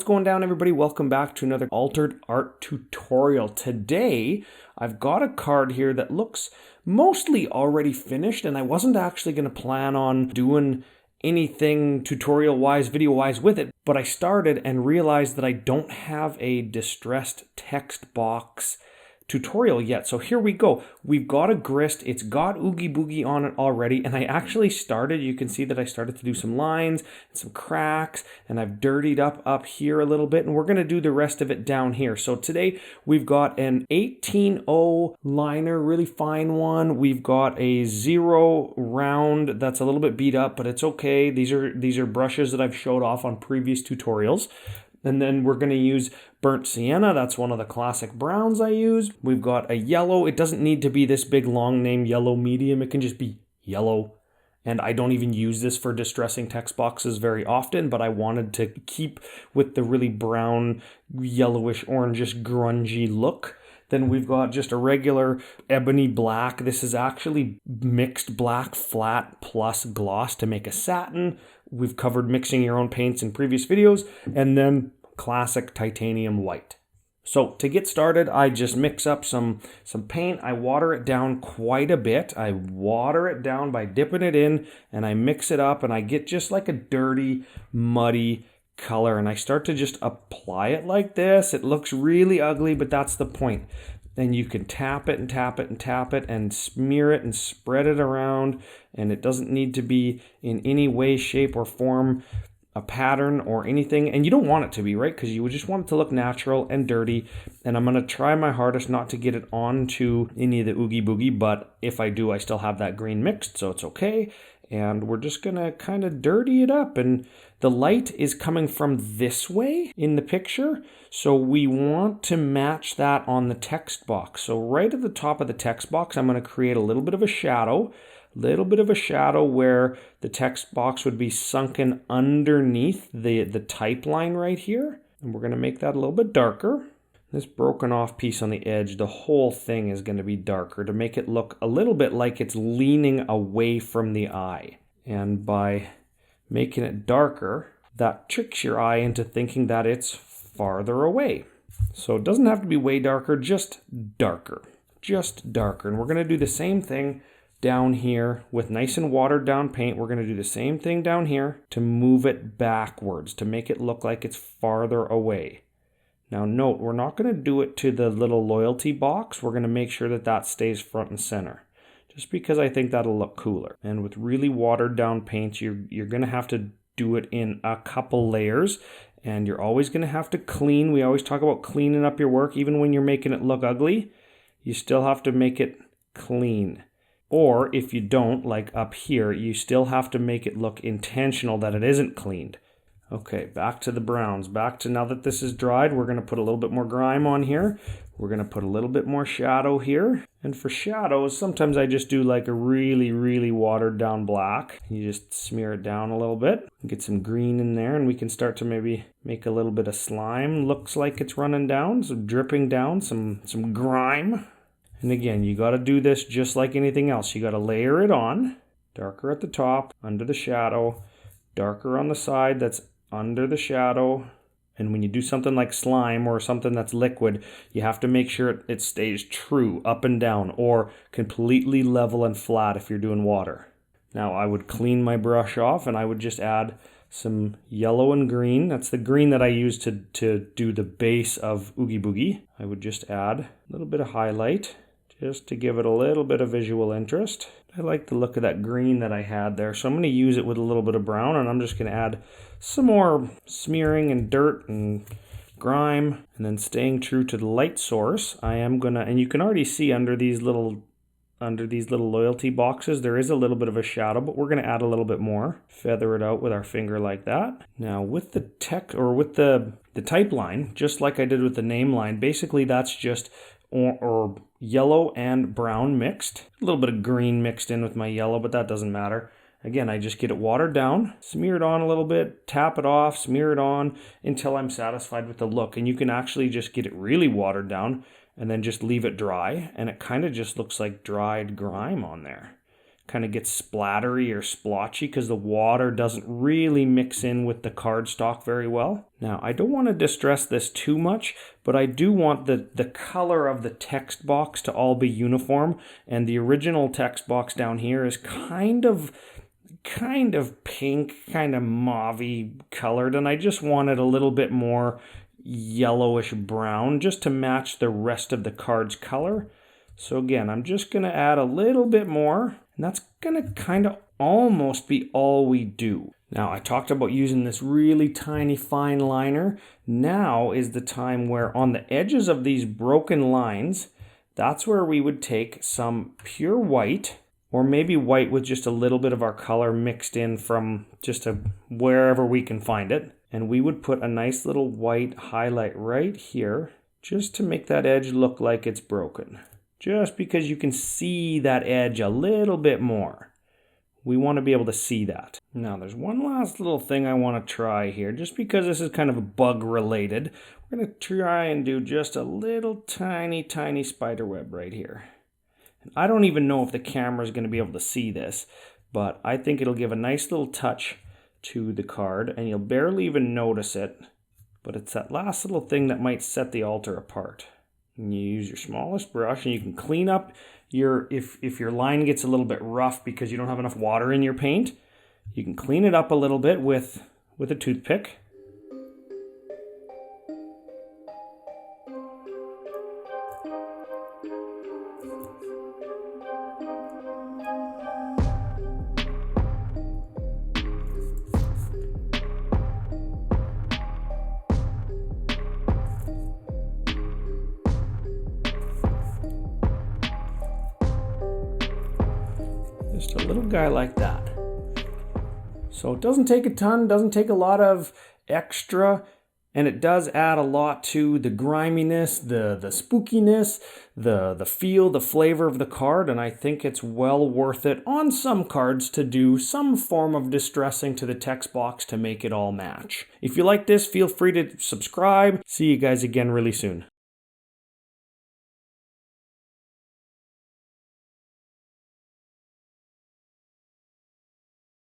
What's going down, everybody? Welcome back to another altered art tutorial. Today, I've got a card here that looks mostly already finished, and I wasn't actually going to plan on doing anything tutorial-wise, video-wise with it, but I started and realized that I don't have a distressed text box tutorial yet. So here we go. We've got a grist. It's got Oogie Boogie on it already, and I actually started, you can see that I started to do some lines and some cracks, and I've dirtied up here a little bit, and we're going to do the rest of it down here. So today we've got an 18-0 liner, really fine one. We've got a 0 round that's a little bit beat up, but it's okay. These are brushes that I've showed off on previous tutorials. And then we're going to use burnt sienna. That's one of the classic browns I use. We've got a yellow. It doesn't need to be this big long name yellow medium. It can just be yellow. And I don't even use this for distressing text boxes very often, but I wanted to keep with the really brown, yellowish, orangish, grungy look. Then we've got just a regular ebony black. This is actually mixed black flat plus gloss to make a satin. We've covered mixing your own paints in previous videos. And then classic titanium white. So to get started, I just mix up some paint. I water it down quite a bit. I water it down by dipping it in, and I mix it up, and I get just like a dirty, muddy color, and I start to just apply it like this. It looks really ugly, but that's the point. And you can tap it and tap it and tap it and smear it and spread it around, and it doesn't need to be in any way, shape, or form a pattern or anything, and you don't want it to be, right? Because you would just want it to look natural and dirty. And I'm going to try my hardest not to get it onto any of the Oogie Boogie, but if I do, I still have that green mixed, so it's okay. And we're just going to kind of dirty it up, and the light is coming from this way in the picture, so we want to match that on the text box. So right at the top of the text box, I'm going to create a little bit of a shadow where the text box would be sunken underneath the type line right here. And we're going to make that a little bit darker. This broken off piece on the edge, the whole thing is going to be darker to make it look a little bit like it's leaning away from the eye. And by making it darker, that tricks your eye into thinking that it's farther away. So it doesn't have to be way darker, just darker. And we're going to do the same thing down here with nice and watered down paint. We're going to do the same thing down here to move it backwards, to make it look like it's farther away. Now note, we're not going to do it to the little loyalty box. We're going to make sure that that stays front and center, just because I think that'll look cooler. And with really watered down paints, you're going to have to do it in a couple layers, and you're always going to have to clean. We always talk about cleaning up your work. Even when you're making it look ugly, you still have to make it clean. Or if you don't, like up here, you still have to make it look intentional that it isn't cleaned. Okay, back to the browns. Back to, now that this is dried, we're going to put a little bit more grime on here. We're going to put a little bit more shadow here. And for shadows, sometimes I just do like a really, really watered down black. You just smear it down a little bit. Get some green in there, and we can start to maybe make a little bit of slime. Looks like it's running down, so dripping down, some grime. And again, you got to do this just like anything else. You got to layer it on. Darker at the top, under the shadow. Darker on the side that's under the shadow. And when you do something like slime or something that's liquid, you have to make sure it stays true up and down, or completely level and flat if you're doing water. Now I would clean my brush off, and I would just add some yellow and green. That's the green that I use to do the base of Oogie Boogie. I would just add a little bit of highlight just to give it a little bit of visual interest. I like the look of that green that I had there, so I'm going to use it with a little bit of brown, and I'm just going to add some more smearing and dirt and grime, and then staying true to the light source, I am going to, and you can already see under these little loyalty boxes, there is a little bit of a shadow, but we're going to add a little bit more. Feather it out with our finger like that. Now with the the type line, just like I did with the name line, basically that's just or yellow and brown mixed. A little bit of green mixed in with my yellow, but that doesn't matter. Again, I just get it watered down, smear it on a little bit, tap it off, smear it on until I'm satisfied with the look. And you can actually just get it really watered down and then just leave it dry, and it kind of just looks like dried grime on there. kind of gets splattery or splotchy because the water doesn't really mix in with the cardstock very well. Now, I don't want to distress this too much, but I do want the color of the text box to all be uniform, and the original text box down here is kind of pink, kind of mauve-y colored, and I just wanted a little bit more yellowish brown just to match the rest of the card's color. So again, I'm just going to add a little bit more, and that's going to kind of almost be all we do. Now, I talked about using this really tiny fine liner. Now is the time where on the edges of these broken lines, that's where we would take some pure white, or maybe white with just a little bit of our color mixed in from just wherever we can find it. And we would put a nice little white highlight right here, just to make that edge look like it's broken. Just because you can see that edge a little bit more. We want to be able to see that. Now, there's one last little thing I want to try here, just because this is kind of bug related. We're going to try and do just a little tiny spider web right here. I don't even know if the camera is going to be able to see this, but I think it'll give a nice little touch to the card, and you'll barely even notice it, but it's that last little thing that might set the altar apart. And you use your smallest brush, and you can clean up if your line gets a little bit rough because you don't have enough water in your paint, you can clean it up a little bit with a toothpick. Just a little guy like that. So it doesn't take a ton, doesn't take a lot of extra, and it does add a lot to the griminess, the spookiness, the feel, the flavor of the card, and I think it's well worth it on some cards to do some form of distressing to the text box to make it all match. If you like this, feel free to subscribe. See you guys again really soon.